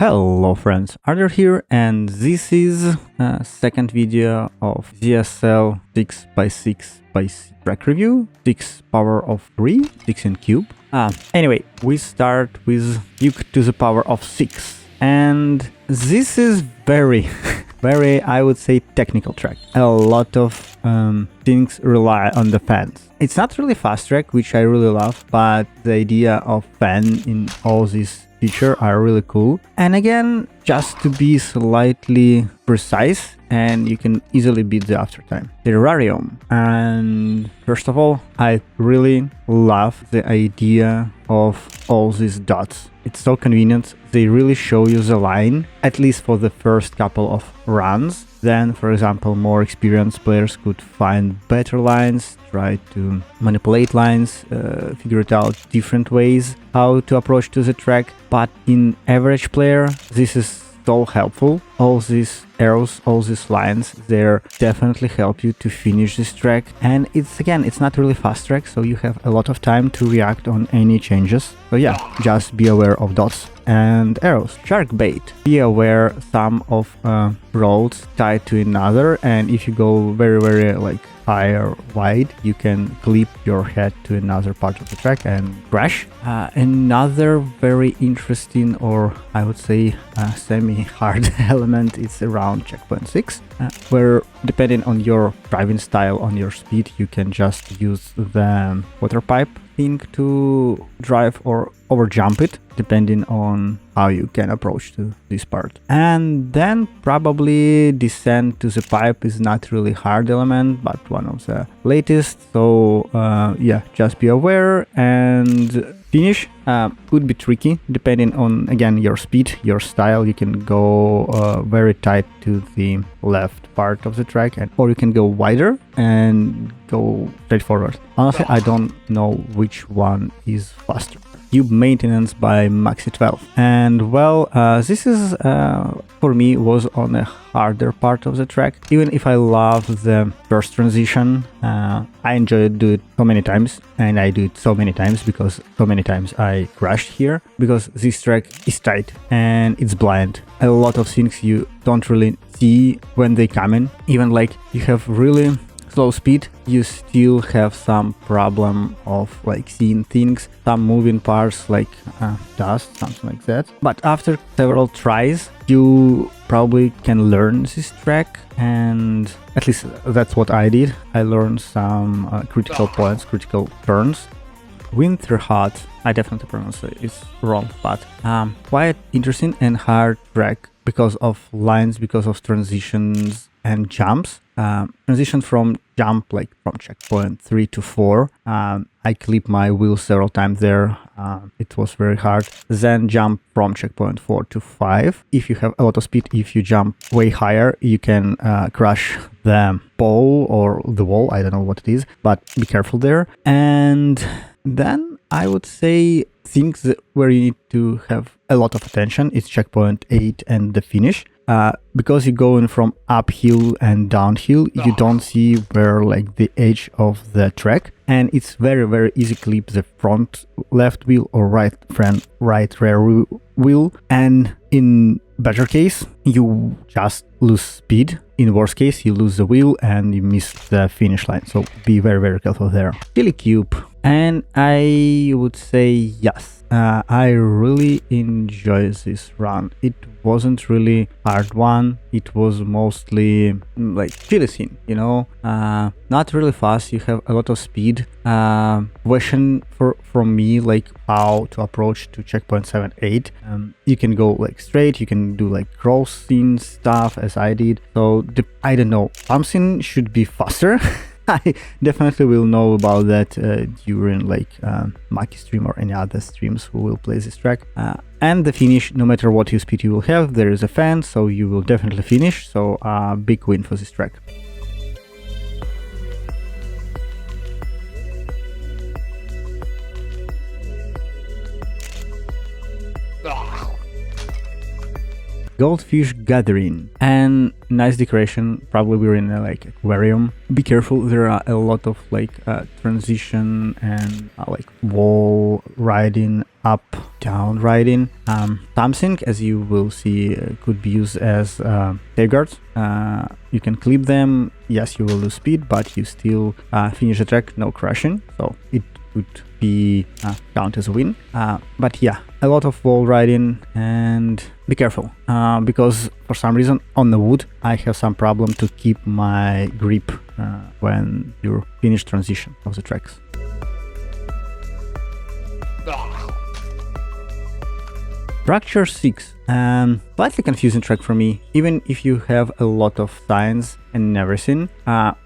Hello friends, Arthur here, and this is a second video of ZSL 6x6x track review, 6 power of 3, 6 in cube. Anyway, we start with Duke to the power of 6, and this is very, I would say, technical track. A lot of things rely on the fans. It's not really fast track, which I really love, but the idea of fan in all these features are really cool. And again, just to be slightly precise, and you can easily beat the aftertime. Terrarium. And first of all, I really love the idea of all these dots. It's so convenient. They really show you the line, at least for the first couple of runs. Then, for example, more experienced players could find better lines, try to manipulate lines, figure it out different ways how to approach to the track. But in average player, this is so helpful. All these arrows, all these lines, they definitely help you to finish this track. And it's not really fast track, so you have a lot of time to react on any changes. So yeah, just be aware of dots and arrows. Sharkbait. Be aware some of roads tied to another, and if you go very like high or wide, you can clip your head to another part of the track and crash. Another very interesting, or I would say semi-hard element is around checkpoint 6, where depending on your driving style, on your speed, you can just use the water pipe thing to drive or over jump it, depending on how you can approach to this part. And then probably descent to the pipe is not really hard element, but one of the latest. So yeah, just be aware. And finish could be tricky depending on, again, your speed, your style. You can go very tight to the left part of the track, or you can go wider and go straight forward. Honestly, I don't know which one is faster. Cube maintenance by Maxi12. And well, this is for me was on a harder part of the track. Even if I love the first transition, I enjoy do it so many times, and I do it so many times because so many times I crashed here, because this track is tight and it's blind. A lot of things you don't really see when they come in. Even like you have really slow speed, you still have some problem of like seeing things, some moving parts like dust, something like that. But after several tries, you probably can learn this track, and at least that's what I did. I learned some critical points, critical turns. Wintyrhearth, I definitely pronounce it's wrong, but quite interesting and hard track because of lines, because of transitions and jumps. Transition from jump, like from checkpoint 3 to 4. I clipped my wheel several times there. It was very hard. Then jump from checkpoint 4 to 5. If you have a lot of speed, if you jump way higher, you can crash the pole or the wall. I don't know what it is, but be careful there. And then I would say things where you need to have a lot of attention is checkpoint 8 and the finish. Because you're going from uphill and downhill, you don't see where like the edge of the track, and it's very easy to clip the front left wheel or right rear wheel, and in better case you just lose speed. In worst case, you lose the wheel and you miss the finish line, so be very careful there. Chili cube. And I would say yes, I really enjoy this run. It wasn't really hard one. It was mostly like chili scene, you know, not really fast. You have a lot of speed. Question from me, like how to approach to checkpoint 7, 8. You can go like straight. You can do like cross scene stuff as I did. So I don't know. Something should be faster. I definitely will know about that during like Maki stream or any other streams who will play this track. And the finish, no matter what your speed you will have, there is a fan, so you will definitely finish. So big win for this track. Goldfish Gathering, and nice decoration. Probably we're in a like aquarium. Be careful, there are a lot of like transition and like wall riding, up down riding. Something, as you will see, could be used as safeguards. You can clip them. Yes, you will lose speed, but you still finish the track, no crashing, so it could be count as a win. But yeah, a lot of wall riding, and be careful because for some reason on the wood I have some problem to keep my grip when you finish transition of the tracks. Structure 6, slightly confusing track for me. Even if you have a lot of signs and everything,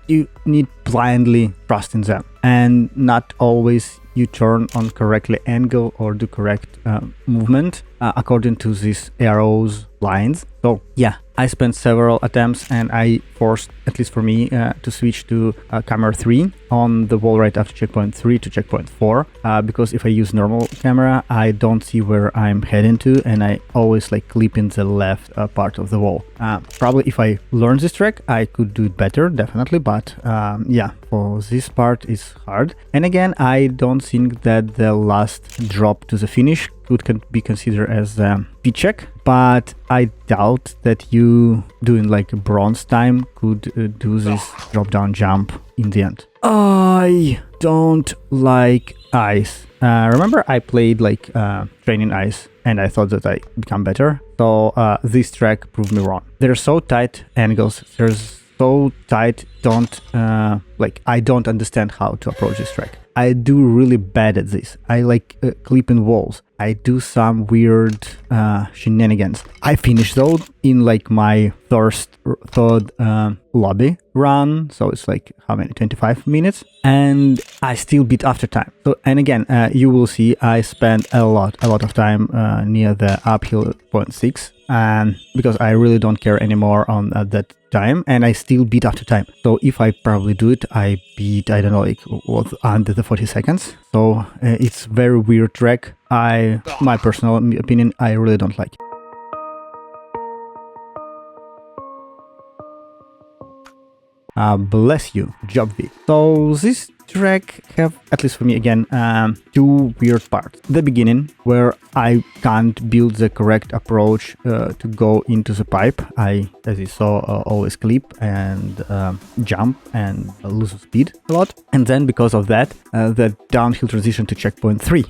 you need blindly trust in them, and not always you turn on correctly angle or do correct movement according to these arrows lines. So yeah, I spent several attempts and I forced, at least for me, to switch to camera 3 on the wall right after checkpoint 3 to checkpoint 4, because if I use normal camera I don't see where I'm heading to, and I always like clip in the left part of the wall. Probably if I learn this track I could do it better, definitely, but yeah, for this part it's hard. And again, I don't think that the last drop to the finish could be considered as a speed check, but I doubt that you doing like a bronze time could do this drop down jump in the end. I don't like ice. Remember I played like training ice and I thought that I become better, so this track proved me wrong. They're so tight angles, there's so tight, I don't understand how to approach this track. I do really bad at this. I like clipping walls. I do some weird shenanigans. I finished though in like my third lobby run, so it's like how many, 25 minutes, and I still beat after time. So, and again, you will see I spent a lot of time near the uphill 0.6, and because I really don't care anymore on that time, and I still beat after time. So if I probably do it, I beat, I don't know, like what, under the 40 seconds. So it's very weird track. My personal opinion, I really don't like it. Bless you, job V. So this track have, at least for me again, two weird parts. The beginning, where I can't build the correct approach to go into the pipe. I, as you saw, always clip and jump and lose speed a lot. And then because of that, the downhill transition to checkpoint 3.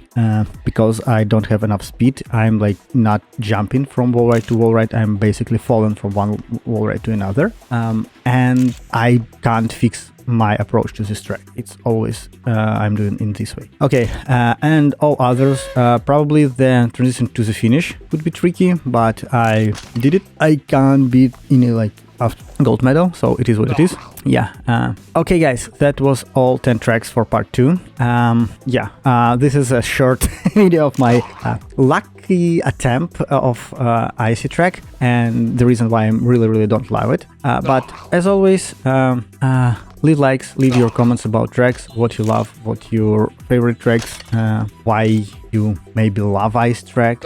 Because I don't have enough speed, I'm like not jumping from wall right to wall right. I'm basically falling from one wall right to another. And I can't fix my approach to this track. It's always I'm doing in this way. Okay, and all others, probably the transition to the finish would be tricky, but I did it. I can't beat any like gold medal, so it is what it is. Yeah. Okay, guys, that was all 10 tracks for part 2. Yeah, this is a short video of my lucky attempt of icy track, and the reason why I really don't love it. But as always, leave likes, leave your comments about tracks, what you love, what your favorite tracks, why you maybe love ice track,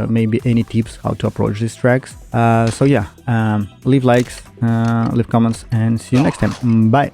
maybe any tips how to approach these tracks. So yeah, leave likes, leave comments, and see you next time. Bye.